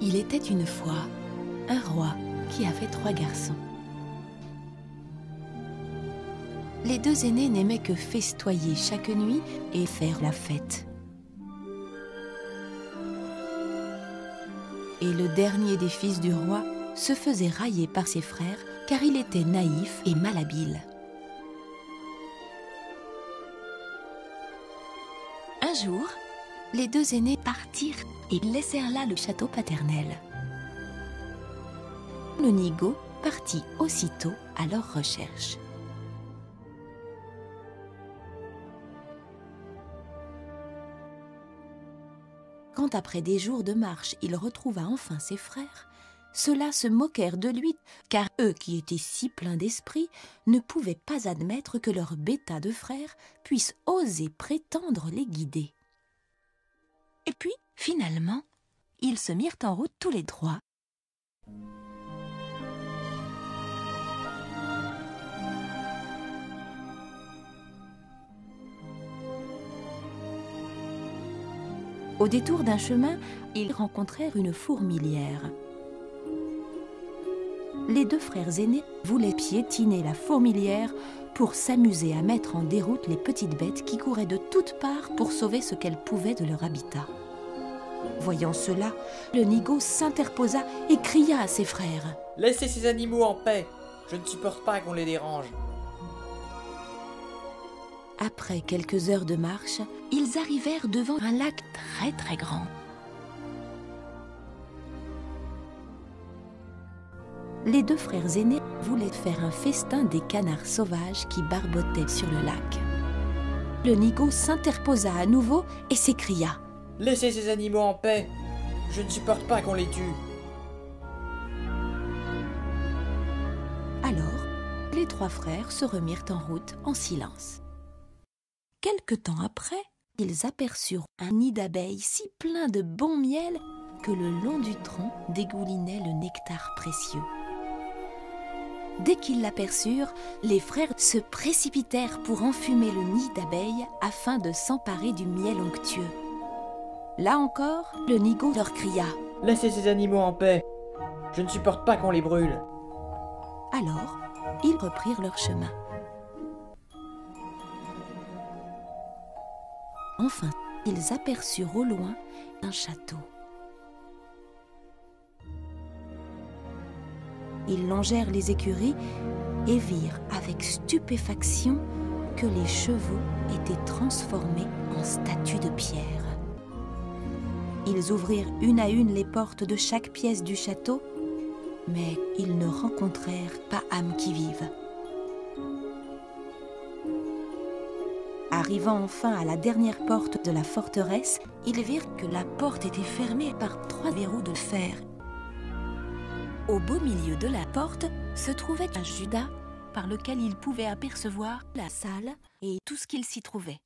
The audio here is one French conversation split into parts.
Il était une fois un roi qui avait 3 garçons. Les 2 aînés n'aimaient que festoyer chaque nuit et faire la fête. Et le dernier des fils du roi se faisait railler par ses frères car il était naïf et malhabile. Un jour, les 2 aînés partirent et laissèrent là le château paternel. Le nigaud partit aussitôt à leur recherche. Quand après des jours de marche, il retrouva enfin ses frères, ceux-là se moquèrent de lui, car eux qui étaient si pleins d'esprit ne pouvaient pas admettre que leur bêta de frères puisse oser prétendre les guider. Et puis, finalement, ils se mirent en route tous les 3. Au détour d'un chemin, ils rencontrèrent une fourmilière. Les 2 frères aînés voulaient piétiner la fourmilière pour s'amuser à mettre en déroute les petites bêtes qui couraient de toutes parts pour sauver ce qu'elles pouvaient de leur habitat. Voyant cela, le nigaud s'interposa et cria à ses frères : « Laissez ces animaux en paix, je ne supporte pas qu'on les dérange. » Après quelques heures de marche, ils arrivèrent devant un lac très grand. Les 2 frères aînés voulaient faire un festin des canards sauvages qui barbotaient sur le lac. Le nigaud s'interposa à nouveau et s'écria : « Laissez ces animaux en paix, je ne supporte pas qu'on les tue. » Alors, les 3 frères se remirent en route en silence. Quelque temps après, ils aperçurent un nid d'abeilles si plein de bon miel que le long du tronc dégoulinait le nectar précieux. Dès qu'ils l'aperçurent, les frères se précipitèrent pour enfumer le nid d'abeilles afin de s'emparer du miel onctueux. Là encore, le nigaud leur cria : « Laissez ces animaux en paix, je ne supporte pas qu'on les brûle. » Alors, ils reprirent leur chemin. Enfin, ils aperçurent au loin un château. Ils longèrent les écuries et virent avec stupéfaction que les chevaux étaient transformés en statues de pierre. Ils ouvrirent une à une les portes de chaque pièce du château, mais ils ne rencontrèrent pas âme qui vive. Arrivant enfin à la dernière porte de la forteresse, ils virent que la porte était fermée par 3 verrous de fer. Au beau milieu de la porte se trouvait un judas par lequel ils pouvaient apercevoir la salle et tout ce qu'il s'y trouvait.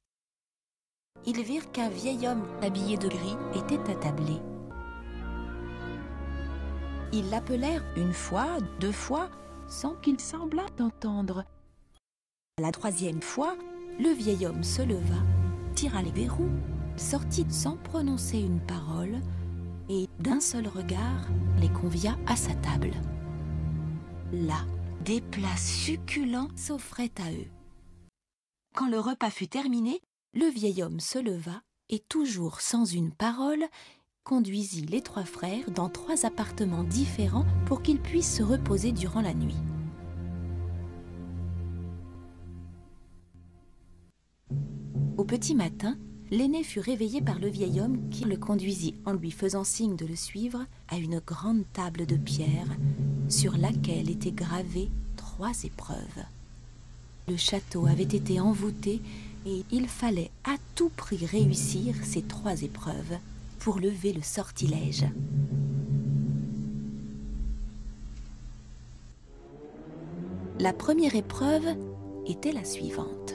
Ils virent qu'un vieil homme habillé de gris était attablé. Ils l'appelèrent 1 fois, 2 fois, sans qu'il semblât entendre. La 3e fois, le vieil homme se leva, tira les verrous, sortit sans prononcer une parole et d'un seul regard les convia à sa table. Là, des plats succulents s'offraient à eux. Quand le repas fut terminé, le vieil homme se leva et, toujours sans une parole, conduisit les 3 frères dans 3 appartements différents pour qu'ils puissent se reposer durant la nuit. Au petit matin, l'aîné fut réveillé par le vieil homme qui le conduisit en lui faisant signe de le suivre à une grande table de pierre sur laquelle étaient gravées 3 épreuves. Le château avait été envoûté et il fallait à tout prix réussir ces 3 épreuves pour lever le sortilège. La première épreuve était la suivante.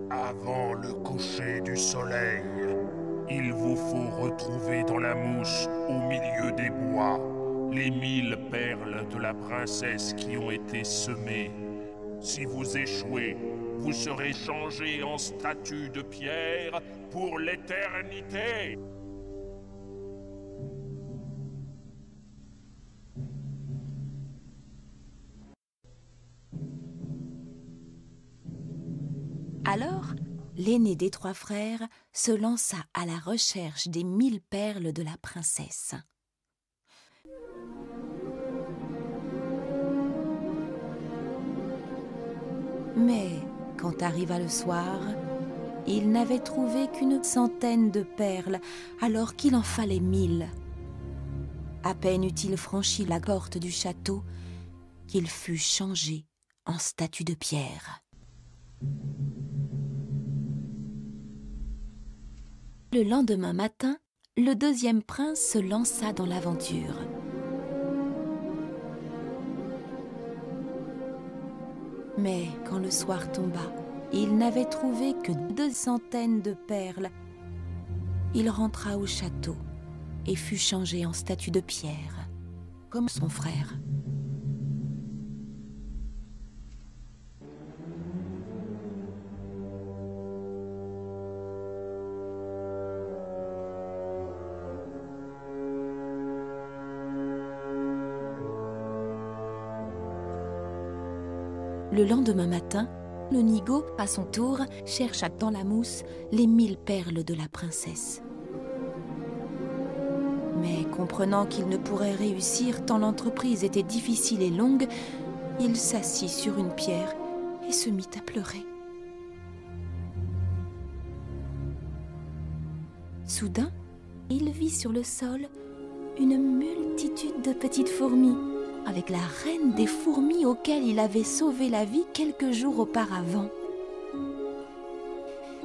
Avant le coucher du soleil, il vous faut retrouver dans la mouche au milieu des bois les 1000 perles de la princesse qui ont été semées. Si vous échouez, vous serez changé en statue de pierre pour l'éternité. Alors, l'aîné des 3 frères se lança à la recherche des 1000 perles de la princesse. Mais quand arriva le soir, il n'avait trouvé qu'une centaine de perles, alors qu'il en fallait 1000. À peine eut-il franchi la porte du château qu'il fut changé en statue de pierre. Le lendemain matin, le 2e prince se lança dans l'aventure. Mais quand le soir tomba, il n'avait trouvé que 200 de perles. Il rentra au château et fut changé en statue de pierre, comme son frère. Le lendemain matin, le nigaud, à son tour, chercha dans la mousse les 1000 perles de la princesse. Mais comprenant qu'il ne pourrait réussir tant l'entreprise était difficile et longue, il s'assit sur une pierre et se mit à pleurer. Soudain, il vit sur le sol une multitude de petites fourmis, avec la reine des fourmis auquel il avait sauvé la vie quelques jours auparavant.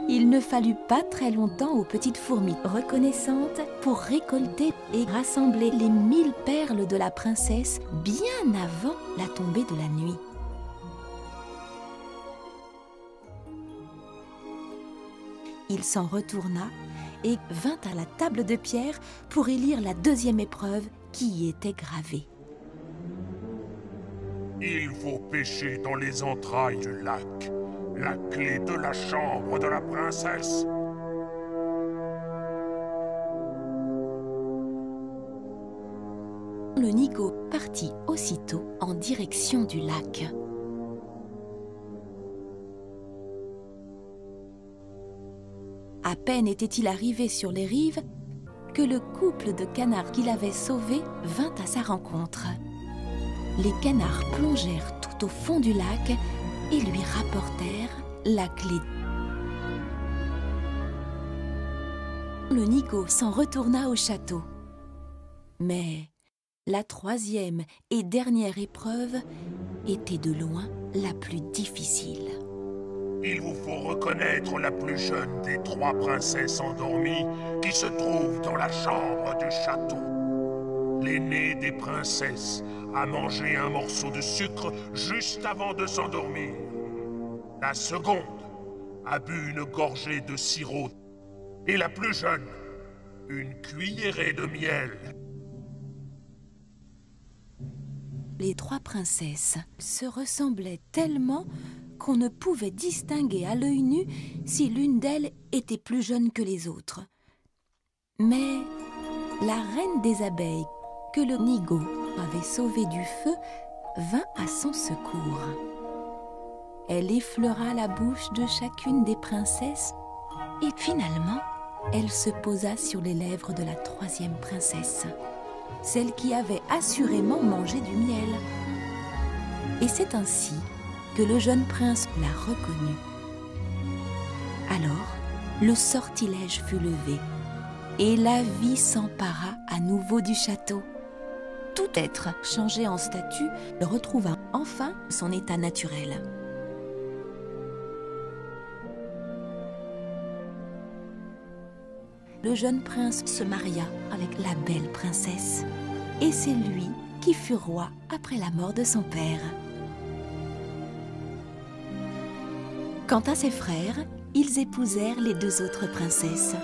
Il ne fallut pas très longtemps aux petites fourmis reconnaissantes pour récolter et rassembler les 1000 perles de la princesse bien avant la tombée de la nuit. Il s'en retourna et vint à la table de pierre pour y lire la 2e épreuve qui y était gravée. Il faut pêcher dans les entrailles du lac la clé de la chambre de la princesse. Le nigaud partit aussitôt en direction du lac. À peine était-il arrivé sur les rives que le couple de canards qu'il avait sauvé vint à sa rencontre. Les canards plongèrent tout au fond du lac et lui rapportèrent la clé. Le nigaud s'en retourna au château. Mais la 3e et dernière épreuve était de loin la plus difficile. Il vous faut reconnaître la plus jeune des 3 princesses endormies qui se trouve dans la chambre du château. L'aînée des princesses a mangé un morceau de sucre juste avant de s'endormir. La seconde a bu une gorgée de sirop. Et la plus jeune, une cuillerée de miel. Les 3 princesses se ressemblaient tellement qu'on ne pouvait distinguer à l'œil nu si l'une d'elles était plus jeune que les autres. Mais la reine des abeilles, que le nigaud avait sauvée du feu, vint à son secours. Elle effleura la bouche de chacune des princesses et finalement, elle se posa sur les lèvres de la 3e princesse, celle qui avait assurément mangé du miel. Et c'est ainsi que le jeune prince la reconnut. Alors, le sortilège fut levé et la vie s'empara à nouveau du château. Tout être changé en statue retrouva enfin son état naturel. Le jeune prince se maria avec la belle princesse et c'est lui qui fut roi après la mort de son père. Quant à ses frères, ils épousèrent les 2 autres princesses.